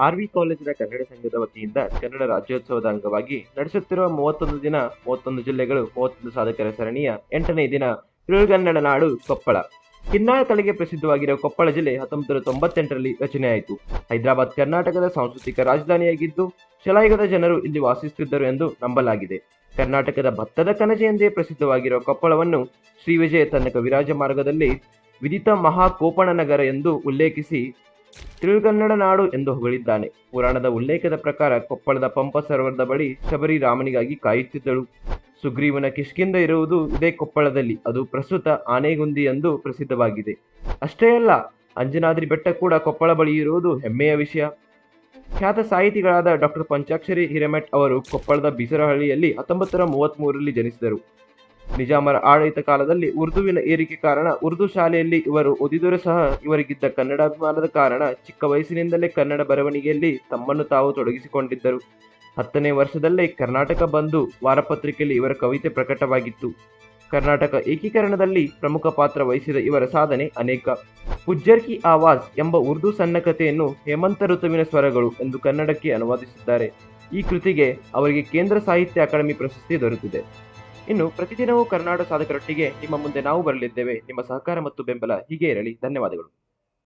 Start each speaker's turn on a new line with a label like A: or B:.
A: R V ಕಾಲೇಜಿನ ಕನ್ನಡ ಸಂಘದ ವತಿಯಿಂದ ಕನ್ನಡ ರಾಜ್ಯೋತ್ಸವದ ಅಂಗವಾಗಿ ನಡೆಸುತ್ತಿರುವ 31 ದಿನ 31 ಜಿಲ್ಲೆಗಳು 31 ಸಾಧಕರ ಸರಣಿಯ 8ನೇ ದಿನ ತುಳುಗನ್ನಡ ನಾಡು ಕೊಪ್ಪಳ. ಕಿನ್ನಾಳ ತಳಿಗೆ ಪ್ರಸಿದ್ಧವಾಗಿರುವ ಕೊಪ್ಪಳ ಜಿಲ್ಲೆ 1998ರಲ್ಲಿ ರಚನೆಯಾಯಿತು. ಹೈದರಾಬಾದ್ ಕರ್ನಾಟಕದ ಸಾಂಸ್ಕೃತಿಕ ರಾಜಧಾನಿಯಾಗಿದ್ದು ಶಲಾಯುಗದ ಜನರು ಇಲ್ಲಿ ವಾಸಿಸುತ್ತಿದ್ದರು ಎಂದು ನಂಬಲಾಗಿದೆ. ಕರ್ನಾಟಕದ ಭತ್ತದ ಕಣಜ ಎಂದೇ ಪ್ರಸಿದ್ಧವಾಗಿರುವ ಕೊಪ್ಪಳವನ್ನು ಶ್ರೀ ವಿಜಯ ತನ್ನ ಕವಿರಾಜ ಮಾರ್ಗದಲ್ಲಿ ವಿದಿತ ಮಹಾಕೋಪಣ ನಗರ ಎಂದು ಉಲ್ಲೇಖಿಸಿ ತುಳುಗನ್ನಡ ನಾಡು ಎಂದು ಹೊಗಳಿದ್ದಾನೆ. ಪುರಾಣದ ಉಲ್ಲೇಖದ ಪ್ರಕಾರ ಕೊಪ್ಪಳದ ಪಂಪ ಸರೋವರದ ಬಳಿ ಶಬರಿ ರಾಮನಿಗಾಗಿ ಕಾಯುತ್ತಿದ್ದಳು. ಸುಗ್ರೀವನ ಕಿಷ್ಕಿಂಧ ಇರುವುದು ಇದೇ ಕೊಪ್ಪಳದಲ್ಲಿ, ಅದು ಪ್ರಸ್ತುತ ಆನೆಗುಂದಿ ಎಂದು ಪ್ರಸಿದ್ಧವಾಗಿದೆ. ಅಷ್ಟೇ ಅಲ್ಲ, ಅಂಜನಾದ್ರಿ ಬೆಟ್ಟ ಕೂಡ ಕೊಪ್ಪಳ ಬಳಿ ಇರುವುದು ಹೆಮ್ಮೆಯ ವಿಷಯ. ಖ್ಯಾತ ಸಾಹಿತಿಗಳಾದ ಡಾಕ್ಟರ್ ಪಂಚಾಕ್ಷರಿ ಹಿರೇಮಠ್ ಅವರು ಕೊಪ್ಪಳದ ಬೀಸರಹಳ್ಳಿಯಲ್ಲಿ 1933ರಲ್ಲಿ ಜನಿಸಿದರು. ನಿಜಾಮರ ಆಡಳಿತ ಕಾಲದಲ್ಲಿ ಉರ್ದುವಿನ ಏರಿಕೆ ಕಾರಣ ಉರ್ದು ಶಾಲೆಯಲ್ಲಿ ಇವರು ಓದಿದರೂ ಸಹ ಇವರಿಗಿದ್ದ ಕನ್ನಡಾಭಿಮಾನದ ಕಾರಣ ಚಿಕ್ಕ ವಯಸ್ಸಿನಿಂದಲೇ ಕನ್ನಡ ಬರವಣಿಗೆಯಲ್ಲಿ ತಮ್ಮನ್ನು ತಾವು ತೊಡಗಿಸಿಕೊಂಡಿದ್ದರು. 10ನೇ ವರ್ಷದಲ್ಲೇ ಕರ್ನಾಟಕ ಬಂಧು ವಾರಪತ್ರಿಕೆಯಲ್ಲಿ ಇವರ ಕವಿತೆ ಪ್ರಕಟವಾಗಿತ್ತು. ಕರ್ನಾಟಕ ಏಕೀಕರಣದಲ್ಲಿ ಪ್ರಮುಖ ಪಾತ್ರ ವಹಿಸಿದ ಇವರ ಸಾಧನೆ ಅನೇಕ. ಗುಜ್ಜರ್ ಕಿ ಆವಾಜ್ ಎಂಬ ಉರ್ದು ಸಣ್ಣ ಕಥೆಯನ್ನು ಹೇಮಂತ ಋತುವಿನ ಸ್ವರಗಳು ಎಂದು ಕನ್ನಡಕ್ಕೆ ಅನುವಾದಿಸಿದ್ದಾರೆ. ಈ ಕೃತಿಗೆ ಅವರಿಗೆ ಕೇಂದ್ರ ಸಾಹಿತ್ಯ ಅಕಾಡೆಮಿ ಪ್ರಶಸ್ತಿ ದೊರೆತಿದೆ. ಇನ್ನು ಪ್ರತಿದಿನವೂ ಕರ್ನಾಟಕ ಸಾಧಕರೊಟ್ಟಿಗೆ ನಿಮ್ಮ ಮುಂದೆ ನಾವು ಬರಲಿದ್ದೇವೆ. ನಿಮ್ಮ ಸಹಕಾರ ಮತ್ತು ಬೆಂಬಲ ಹೀಗೆ ಇರಲಿ. ಧನ್ಯವಾದಗಳು.